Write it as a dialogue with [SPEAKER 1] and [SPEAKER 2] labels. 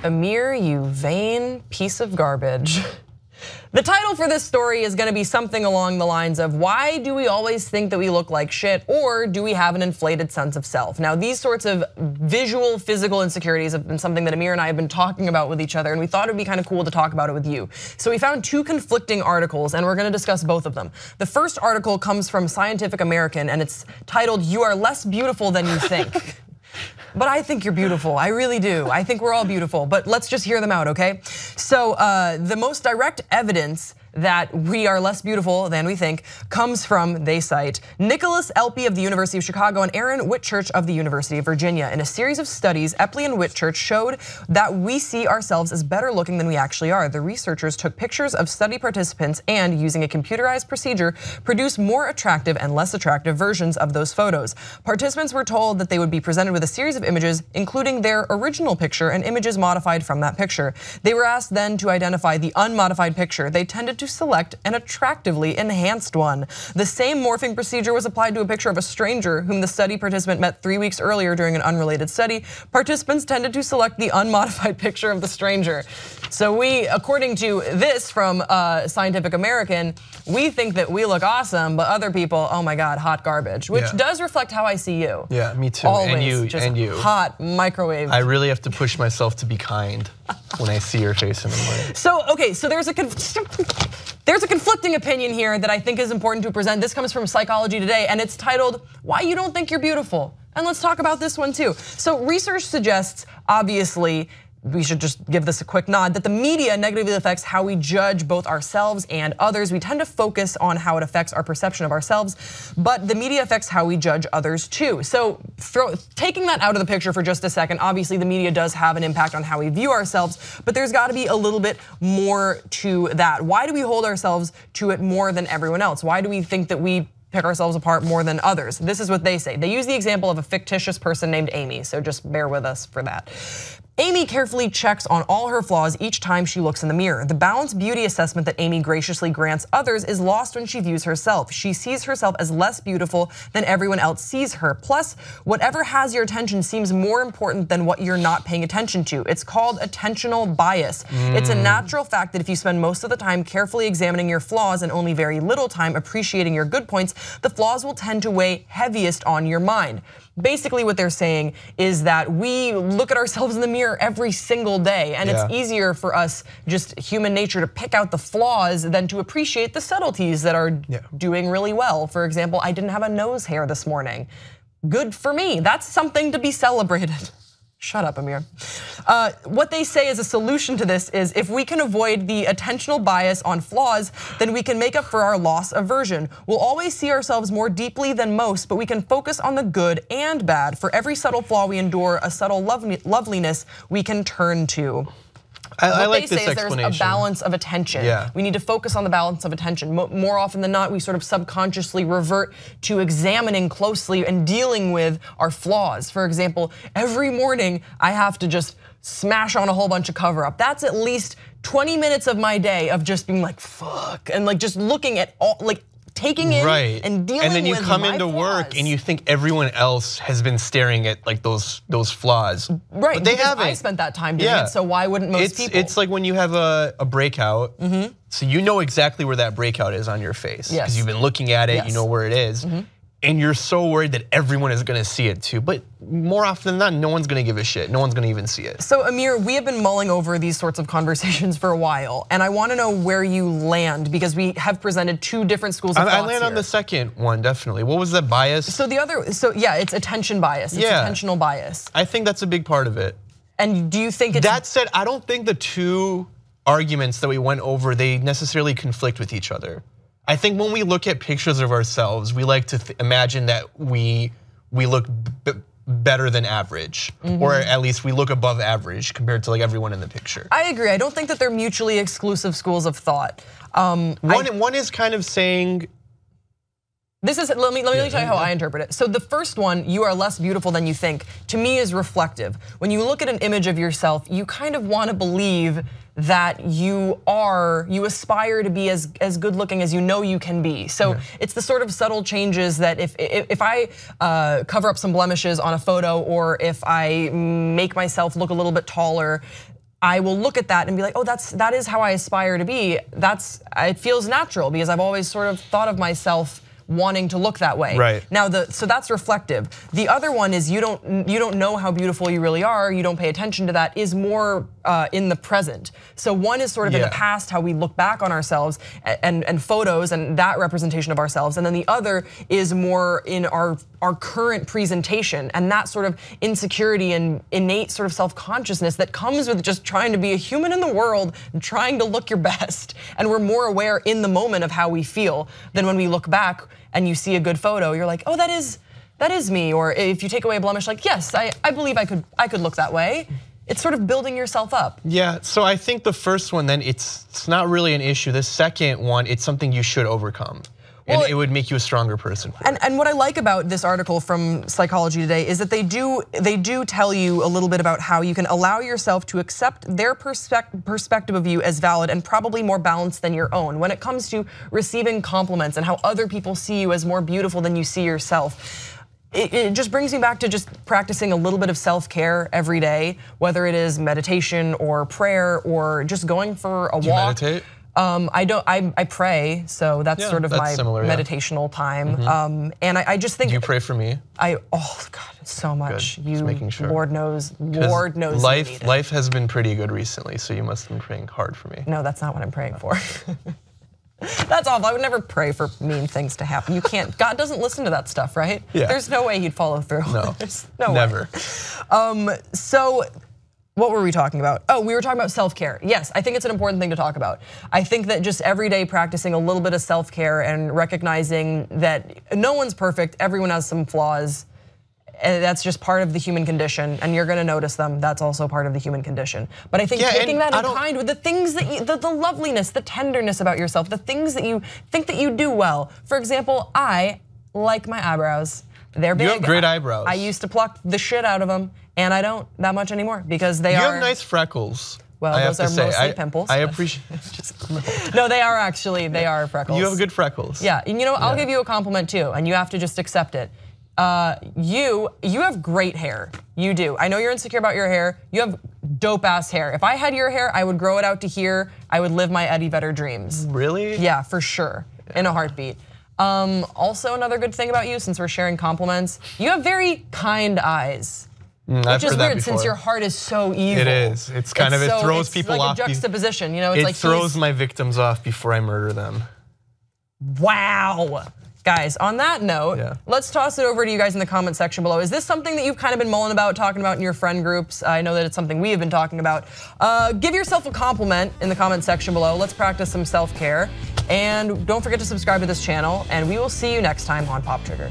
[SPEAKER 1] Amir, you vain piece of garbage. The title for this story is gonna be something along the lines of, why do we always think that we look like shit, or do we have an inflated sense of self? Now, these sorts of visual, physical insecurities have been something that Amir and I have been talking about with each other, and we thought it'd be kind of cool to talk about it with you. So we found two conflicting articles, and we're gonna discuss both of them. The first article comes from Scientific American, and it's titled, "You Are Less Beautiful Than You Think." But I think you're beautiful, I really do. I think we're all beautiful, but let's just hear them out, okay? So the most direct evidence that we are less beautiful than we think comes from, they cite, Nicholas Elpy of the University of Chicago and Aaron Whitchurch of the University of Virginia. In a series of studies, Elpy and Whitchurch showed that we see ourselves as better looking than we actually are. The researchers took pictures of study participants and, using a computerized procedure, produced more attractive and less attractive versions of those photos. Participants were told that they would be presented with a series of images, including their original picture and images modified from that picture. They were asked then to identify the unmodified picture. They tended to select an attractively enhanced one. The same morphing procedure was applied to a picture of a stranger whom the study participant met 3 weeks earlier during an unrelated study. Participants tended to select the unmodified picture of the stranger. So we, according to this from Scientific American, we think that we look awesome, but other people, oh my God, hot garbage, which does reflect how I see you.
[SPEAKER 2] Yeah, me too,
[SPEAKER 1] Always,
[SPEAKER 2] and you,
[SPEAKER 1] just
[SPEAKER 2] and you.
[SPEAKER 1] Hot microwave.
[SPEAKER 2] I really have to push myself to be kind when I see your face in the morning.
[SPEAKER 1] So, okay, so there's a conflicting opinion here that I think is important to present. This comes from Psychology Today, and it's titled, "Why You Don't Think You're Beautiful." And let's talk about this one too. So research suggests, obviously, we should just give this a quick nod, that the media negatively affects how we judge both ourselves and others. We tend to focus on how it affects our perception of ourselves, but the media affects how we judge others too. So taking that out of the picture for just a second, obviously the media does have an impact on how we view ourselves, but there's gotta be a little bit more to that. Why do we hold ourselves to it more than everyone else? Why do we think that we pick ourselves apart more than others? This is what they say. They use the example of a fictitious person named Amy, so just bear with us for that. Amy carefully checks on all her flaws each time she looks in the mirror. The balanced beauty assessment that Amy graciously grants others is lost when she views herself. She sees herself as less beautiful than everyone else sees her. Plus, whatever has your attention seems more important than what you're not paying attention to. It's called attentional bias. It's a natural fact that if you spend most of the time carefully examining your flaws and only very little time appreciating your good points, the flaws will tend to weigh heaviest on your mind. Basically what they're saying is that we look at ourselves in the mirror every single day, and it's easier for us, just human nature, to pick out the flaws than to appreciate the subtleties that are doing really well. For example, I didn't have a nose hair this morning. Good for me, that's something to be celebrated. Shut up, Amir. What they say as a solution to this is, if we can avoid the attentional bias on flaws, then we can make up for our loss aversion. We'll always see ourselves more deeply than most, but we can focus on the good and bad. For every subtle flaw we endure, a subtle loveliness we can turn to.
[SPEAKER 2] I like this
[SPEAKER 1] explanation.
[SPEAKER 2] explanation.
[SPEAKER 1] There's a balance of attention. We need to focus on the balance of attention. More often than not, we sort of subconsciously revert to examining closely and dealing with our flaws. For example, every morning I have to just smash on a whole bunch of cover up. That's at least 20 minutes of my day of just being like, fuck, and like just looking at all, like taking in and dealing with.
[SPEAKER 2] And then you come into work and you think everyone else has been staring at like those flaws.
[SPEAKER 1] Right,
[SPEAKER 2] but they
[SPEAKER 1] because
[SPEAKER 2] haven't.
[SPEAKER 1] I spent that time doing it, so why wouldn't most people?
[SPEAKER 2] It's like when you have a breakout, so you know exactly where that breakout is on your face. Because you've been looking at it, you know where it is. And you're so worried that everyone is gonna see it too. But more often than not, no one's gonna give a shit. No one's gonna even see it.
[SPEAKER 1] So Amir, we have been mulling over these sorts of conversations for a while, and I wanna know where you land, because we have presented two different schools of thought.
[SPEAKER 2] I land on the second one, definitely. What was the bias?
[SPEAKER 1] So the other, yeah, it's attention bias, it's attentional bias.
[SPEAKER 2] I think that's a big part of it.
[SPEAKER 1] And do you think it's-
[SPEAKER 2] That said, I don't think the two arguments that we went over, they necessarily conflict with each other. I think when we look at pictures of ourselves, we like to imagine that we look better than average, or at least we look above average compared to like everyone in the picture.
[SPEAKER 1] I agree. I don't think that they're mutually exclusive schools of thought.
[SPEAKER 2] One is kind of saying,
[SPEAKER 1] this is, let me tell you how I interpret it. So the first one, you are less beautiful than you think, to me is reflective. When you look at an image of yourself, you kind of want to believe that you aspire to be as good looking as you know you can be. So it's the sort of subtle changes that if I cover up some blemishes on a photo, or if I make myself look a little bit taller, I will look at that and be like, oh, that is how I aspire to be. It feels natural because I've always sort of thought of myself wanting to look that way.
[SPEAKER 2] Right.
[SPEAKER 1] Now, so that's reflective. The other one is you don't know how beautiful you really are. You don't pay attention to that. Is more in the present. So one is sort of in the past, how we look back on ourselves and photos and that representation of ourselves, and then the other is more in our current presentation and that sort of insecurity and innate sort of self-consciousness that comes with just trying to be a human in the world and trying to look your best. And we're more aware in the moment of how we feel than when we look back and you see a good photo, you're like, oh, that is me. Or if you take away a blemish, like, yes, I believe I could look that way. It's sort of building yourself up.
[SPEAKER 2] Yeah, so I think the first one then, it's not really an issue. The second one, it's something you should overcome. And it would make you a stronger person.
[SPEAKER 1] And what I like about this article from Psychology Today is that they do tell you a little bit about how you can allow yourself to accept their perspective of you as valid and probably more balanced than your own when it comes to receiving compliments and how other people see you as more beautiful than you see yourself. It just brings me back to just practicing a little bit of self-care every day, whether it is meditation or prayer or just going for a walk.
[SPEAKER 2] Do you meditate?
[SPEAKER 1] I pray, so that's sort of my meditational time. And I just think—
[SPEAKER 2] Do you pray for me?
[SPEAKER 1] Oh God, so much.
[SPEAKER 2] Good. Just making sure.
[SPEAKER 1] Lord knows.
[SPEAKER 2] Life has been pretty good recently, so you must have been praying hard for me.
[SPEAKER 1] No, that's not what I'm praying for. That's awful. I would never pray for mean things to happen. You can't. God doesn't listen to that stuff, right?
[SPEAKER 2] Yeah.
[SPEAKER 1] There's no way he'd follow through.
[SPEAKER 2] No,
[SPEAKER 1] no
[SPEAKER 2] never.
[SPEAKER 1] So what were we talking about? Oh, we were talking about self-care. Yes, I think it's an important thing to talk about. I think that just every day practicing a little bit of self-care and recognizing that no one's perfect, everyone has some flaws. And that's just part of the human condition, and you're gonna notice them. That's also part of the human condition. But I think taking that in kind with the things that the loveliness, the tenderness about yourself, the things that you think that you do well. For example, I like my eyebrows. They're big.
[SPEAKER 2] You have great eyebrows.
[SPEAKER 1] I used to pluck the shit out of them, and I don't that much anymore because they are.
[SPEAKER 2] You have nice freckles.
[SPEAKER 1] Well, those are mostly pimples.
[SPEAKER 2] I appreciate.
[SPEAKER 1] No, they are freckles.
[SPEAKER 2] You have good freckles.
[SPEAKER 1] Yeah, and you know, I'll give you a compliment too, and you have to just accept it. You have great hair. You do. I know you're insecure about your hair. You have dope ass hair. If I had your hair, I would grow it out to here. I would live my Eddie Vedder dreams.
[SPEAKER 2] Really?
[SPEAKER 1] Yeah, for sure. In a heartbeat. Also, another good thing about you, since we're sharing compliments, you have very kind eyes. Which is weird since your heart is so evil.
[SPEAKER 2] It is. It's kind of, it throws people off.
[SPEAKER 1] It's like a juxtaposition, you know? It's like
[SPEAKER 2] it throws my victims off before I murder them.
[SPEAKER 1] Wow. Guys, on that note, let's toss it over to you guys in the comment section below. Is this something that you've kind of been mulling about, talking about in your friend groups? I know that it's something we have been talking about. Give yourself a compliment in the comment section below. Let's practice some self-care. And don't forget to subscribe to this channel, and we will see you next time on Pop Trigger.